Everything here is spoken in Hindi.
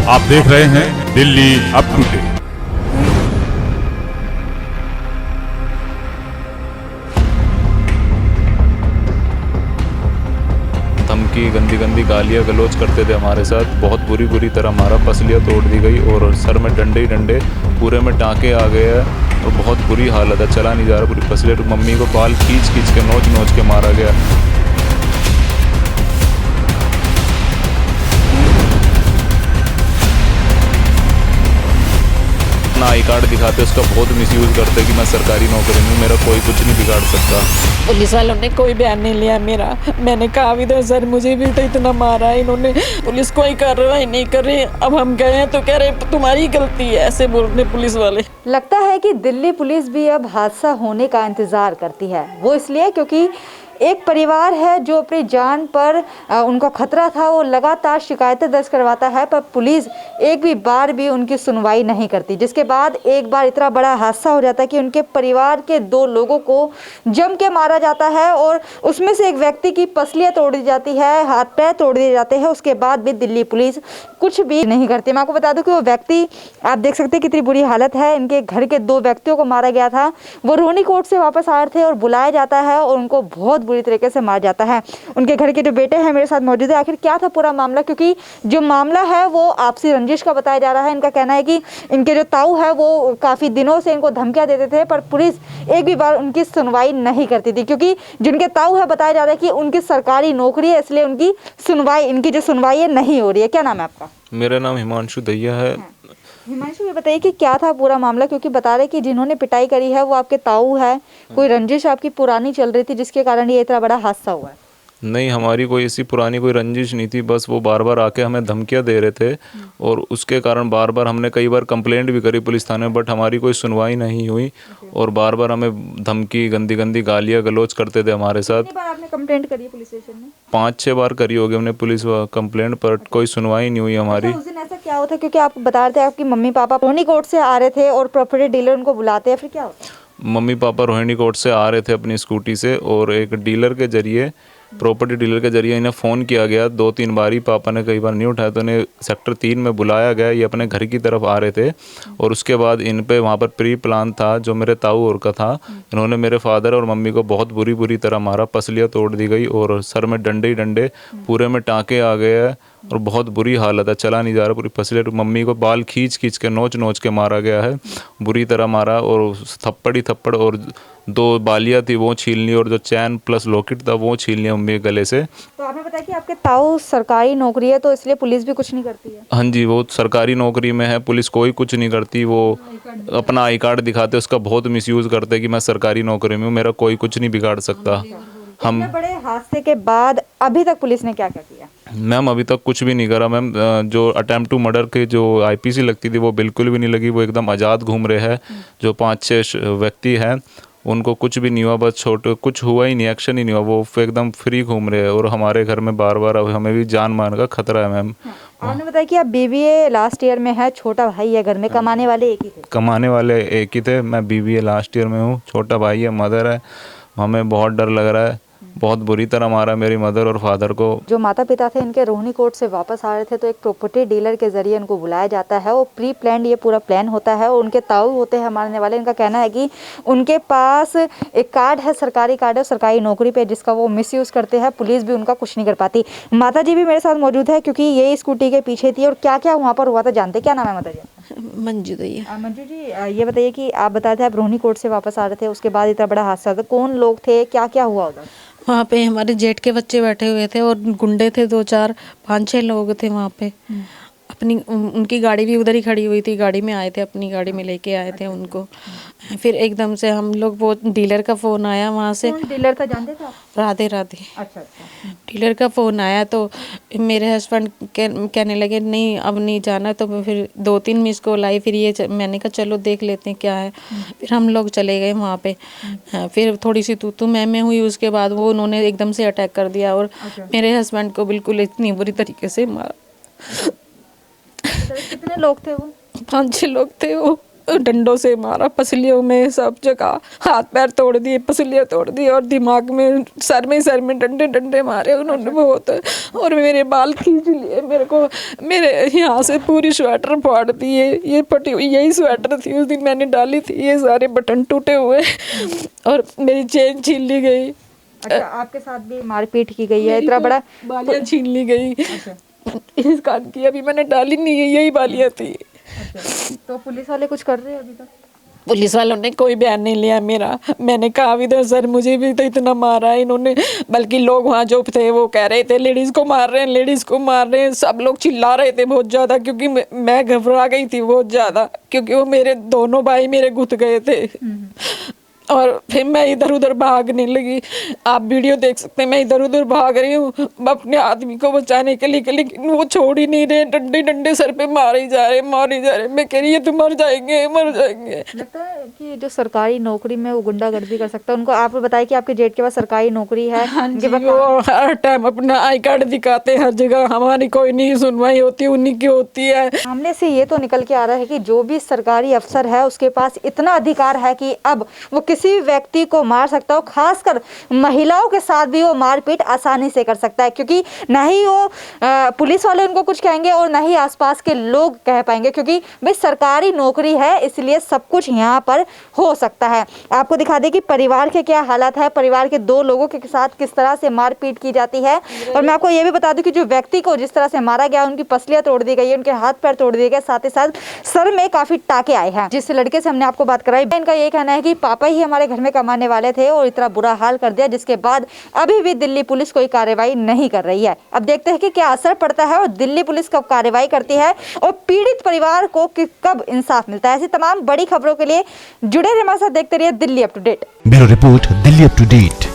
आप देख रहे हैं दिल्ली अप टू डेट। धमकी, गंदी गंदी गालियाँ गलौज करते थे हमारे साथ। बहुत बुरी तरह हमारा पसलियाँ तोड़ दी गई और सर में डंडे ही डंडे, पूरे में टाँके आ गए हैं और बहुत बुरी हालत है, चला नहीं जा रहा पूरी पसलियाँ। मम्मी को बाल खींच के नोच के मारा गया। अपना आई कार्ड दिखाते उसका बहुत मिसयूज़ करते कि मैं सरकारी नौकरी में हूँ, मेरा कोई कुछ नहीं बिगाड़ सकता। पुलिस वालों ने कोई बयान नहीं लिया मेरा। मैंने कहा भी तो सर मुझे भी तो इतना मारा है इन्होंने, पुलिस कोई कार्रवाई नहीं कर रही। अब हम गए हैं तो कह रहे तुम्हारी गलती है, ऐसे बोल रहे पुलिस वाले। लगता है कि दिल्ली पुलिस भी अब हादसा होने का इंतजार करती है। वो इसलिए क्योंकि एक परिवार है जो अपनी जान पर उनका खतरा था, वो लगातार शिकायतें दर्ज करवाता है, पर पुलिस एक भी बार भी उनकी सुनवाई नहीं करती। जिसके बाद एक बार इतना बड़ा हादसा हो जाता है कि उनके परिवार के 2 लोगों को जम के मारा जाता है और उसमें से एक व्यक्ति की पसलियाँ तोड़ दी जाती है, हाथ पैर तोड़ दिए जाते हैं। उसके बाद भी दिल्ली पुलिस कुछ भी नहीं करती। मैं आपको बता दूं कि वो व्यक्ति, आप देख सकते हैं कितनी बुरी हालत है। इनके घर के 2 व्यक्तियों को मारा गया था। वो रोहिणी कोर्ट से वापस आ रहे थे और बुलाया जाता है और उनको बहुत बुरी तरीके से मार जाता है। उनके घर के जो बेटे हैं मेरे साथ मौजूद है। आखिर क्या था पूरा मामला, क्योंकि जो मामला है वो आपसी रंजिश का बताया जा रहा है। इनका कहना है कि इनके जो ताऊ है वो काफ़ी दिनों से इनको धमकियां देते थे, पर पुलिस एक भी बार उनकी सुनवाई नहीं करती थी, क्योंकि जिनके ताऊ है बताया जा रहा है कि उनकी सरकारी नौकरी है, इसलिए उनकी सुनवाई, इनकी जो सुनवाई है नहीं हो रही है। क्या नाम है आपका? मेरा नाम हिमांशु दहिया है। हिमांशु, ये बताइए कि क्या था पूरा मामला, क्योंकि बता रहे कि जिन्होंने पिटाई करी है वो आपके ताऊ है, कोई रंजिश आपकी पुरानी चल रही थी जिसके कारण ये इतना बड़ा हादसा हुआ है? नहीं, हमारी कोई ऐसी पुरानी कोई रंजिश नहीं थी, बस वो बार बार आके हमें धमकियां दे रहे थे और उसके कारण बार बार हमने कई बार कंप्लेंट भी करी पुलिस थाने में, बट हमारी कोई सुनवाई नहीं हुई और बार बार हमें धमकी, गंदी गंदी गालियाँ गलौज करते थे हमारे साथ। कितनी बार आपने कंप्लेंट करी है पुलिस स्टेशन में? 5-6 बार करी होगी हमने पुलिस कंप्लेंट, पर कोई सुनवाई नहीं हुई हमारी। उस दिन ऐसा क्या होता, क्योंकि आप बता रहे थे आपकी मम्मी पापा रोहिणी कोर्ट से आ रहे थे और प्रॉपर्टी डीलर उनको बुलाते हैं, फिर क्या होता? मम्मी पापा रोहिणी कोर्ट से आ रहे थे अपनी स्कूटी से और एक डीलर के जरिए, प्रॉपर्टी डीलर के जरिए इन्हें फ़ोन किया गया 2-3 बार ही। पापा ने कई बार नहीं उठाया तो इन्हें सेक्टर 3 में बुलाया गया। ये अपने घर की तरफ आ रहे थे और उसके बाद इन पे वहाँ पर प्री प्लान था जो मेरे ताऊ और का था। इन्होंने मेरे फादर और मम्मी को बहुत बुरी तरह मारा, पसलियाँ तोड़ दी गई और सर में डंडे ही डंडे, पूरे में टाँके आ गए हैं और बहुत बुरी हालत है, चला नहीं जा रहा पूरी पसलियाँ। मम्मी को बाल खींच के नोच के मारा गया है, बुरी तरह मारा और थप्पड़ ही थप्पड़, और 2 बालियाँ थी वो छीन ली और जो चैन प्लस लॉकेट था वो छीन लिया मम्मी के गले से। तो आपने बताया कि आपके ताऊ सरकारी नौकरी है, तो इसलिए पुलिस भी कुछ नहीं करती है? हाँ जी, वो सरकारी नौकरी में है, पुलिस कोई कुछ नहीं करती। वो अपना आई कार्ड दिखाते उसका बहुत मिसयूज़ करते कि मैं सरकारी नौकरी में हूँ, मेरा कोई कुछ नहीं बिगाड़ सकता। हम इतने बड़े हादसे के बाद अभी तक पुलिस ने क्या क्या किया? मैम अभी तक कुछ भी नहीं करा मैम। जो अटेम्प्ट टू मर्डर के जो आईपीसी लगती थी वो बिल्कुल भी नहीं लगी, वो एकदम आज़ाद घूम रहे हैं। जो 5-6 व्यक्ति हैं उनको कुछ भी नहीं हुआ, बस छोटे कुछ हुआ ही नहीं, एक्शन ही नहीं हुआ, वो एकदम फ्री घूम रहे हैं और हमारे घर में बार बार हमें भी जान मान का खतरा है मैम। आपने बताया कि आप बीबीए लास्ट ईयर में है, छोटा भाई है घर में, कमाने वाले एक ही थे? कमाने वाले एक ही थे। मैं बीबीए लास्ट ईयर में हूँ, छोटा भाई है, मदर है। हमें बहुत डर लग रहा है, बहुत बुरी तरह मारा मेरी मदर और फादर को। जो माता पिता थे इनके रोहिणी कोर्ट से वापस आ रहे थे, तो एक प्रॉपर्टी डीलर के जरिए इनको बुलाया जाता है। वो प्री प्लान, ये पूरा प्लान होता है और उनके ताऊ होते हैं मारने वाले। इनका कहना है कि उनके पास एक कार्ड है, सरकारी कार्ड है, सरकारी नौकरी पे, जिसका वो मिसयूज़ करते हैं। पुलिस भी उनका कुछ नहीं कर पाती। माता जी भी मेरे साथ मौजूद है क्योंकि ये स्कूटी के पीछे थी और क्या क्या वहाँ पर हुआ था जानते। क्या नाम है माता जी? मंजू दैया। मंजू जी, ये बताइए कि आप बताए थे आप रोहिणी कोर्ट से वापस आ रहे थे, उसके बाद इतना बड़ा हादसा था, कौन लोग थे, क्या क्या हुआ उधर? वहाँ पे हमारे जेठ के बच्चे बैठे हुए थे और गुंडे थे, 2-4 5-6 लोग थे वहाँ पे। अपनी उनकी गाड़ी भी उधर ही खड़ी हुई थी, गाड़ी में आए थे, अपनी गाड़ी में लेके आए थे उनको। फिर एकदम से हम लोग, वो डीलर का फ़ोन आया वहाँ से। कौन डीलर था जानते थे आप? राधे राधे। अच्छा। डीलर का फ़ोन आया तो मेरे हस्बैंड कहने लगे नहीं अब नहीं जाना, तो फिर 2-3 मिस कॉल आई। फिर ये मैंने कहा चलो देख लेते हैं क्या है। फिर हम लोग चले गए वहाँ पे। फिर थोड़ी सी तू मैं हुई, उसके बाद वो उन्होंने एकदम से अटैक कर दिया और मेरे हस्बैंड को बिल्कुल इतनी बुरी तरीके से मारा। कितने लोग थे वो? 5-6 लोग थे वो। डंडों से मारा, पसलियों में सब जगह, हाथ पैर तोड़ दिए, पसलियाँ तोड़ दी और दिमाग में सर में डंडे डंडे मारे उन्होंने बहुत। और मेरे बाल खींच लिए, मेरे को मेरे यहाँ से पूरी स्वेटर फाड़ दिए। ये फटी हुई यही स्वेटर थी उस दिन मैंने डाली थी, ये सारे बटन टूटे हुए और मेरी चेन छीन ली गई। अच्छा, आपके साथ भी मारपीट की गई है? इतना बड़ा बालियाँ छीन ली गई। इस कान की अभी मैंने डाली नहीं है, यही बालियाँ थी। अच्छा, तो पुलिस वाले कुछ कर रहे हैं अभी तक? पुलिस वालों ने कोई बयान नहीं लिया मेरा। मैंने कहा भी तो सर मुझे भी तो इतना मारा है इन्होंने, बल्कि लोग वहाँ जो थे वो कह रहे थे लेडीज़ को मार रहे हैं, लेडीज़ को मार रहे हैं। सब लोग चिल्ला रहे थे बहुत ज़्यादा, क्योंकि मैं घबरा गई थी बहुत ज़्यादा, क्योंकि वो मेरे दोनों भाई मेरे गुथ गए थे। और फिर मैं इधर उधर भागने लगी। आप वीडियो देख सकते हैं, मैं इधर उधर भाग रही हूँ अपने आदमी को बचाने के लिए, लेकिन वो छोड़ ही नहीं रहे, डंडे डंडे सर पे मारे ही जा रहे। मैं कह रही है तुम मर जाएंगे मर जाएंगे। लगता है कि जो सरकारी नौकरी में वो गुंडागर्दी कर सकता है, उनको आप बताया कि आपके जेठ के पास सरकारी नौकरी है। हाँ जी, वो हर टाइम अपना आई कार्ड दिखाते हर जगह, हमारी कोई नहीं सुनवाई होती, उन्हीं की होती है। सामने से ये तो निकल के आ रहा है कि जो भी सरकारी अफसर है उसके पास इतना अधिकार है कि अब वो किसी व्यक्ति को मार सकता हो, खासकर महिलाओं के साथ भी वो मारपीट आसानी से कर सकता है, क्योंकि ना ही वो पुलिस वाले उनको कुछ कहेंगे और ना ही आसपास के लोग कह पाएंगे, क्योंकि भाई सरकारी नौकरी है इसलिए सब कुछ यहाँ पर हो सकता है। आपको दिखा दें कि परिवार के क्या हालात है, परिवार के 2 लोगों के साथ किस तरह से मारपीट की जाती है। और मैं आपको ये भी बता दूं कि जो व्यक्ति को जिस तरह से मारा गया, उनकी पसलियां तोड़ दी गई है, उनके हाथ पैर तोड़ दिए गए, साथ ही साथ सर में काफी टाके आए हैं। जिस लड़के से हमने आपको बात कराई, इनका ये कहना है कि पापा ही हमारे घर में कमाने वाले थे और इतना बुरा हाल कर दिया, जिसके बाद अभी भी दिल्ली पुलिस कोई कार्रवाई नहीं कर रही है। अब देखते हैं कि क्या असर पड़ता है और दिल्ली पुलिस कब कार्रवाई करती है और पीड़ित परिवार को कब इंसाफ मिलता है। ऐसी तमाम बड़ी खबरों के लिए जुड़े रहिए हमारे साथ, देखते रहिए Delhi up to date. Bureau report, Delhi up to date.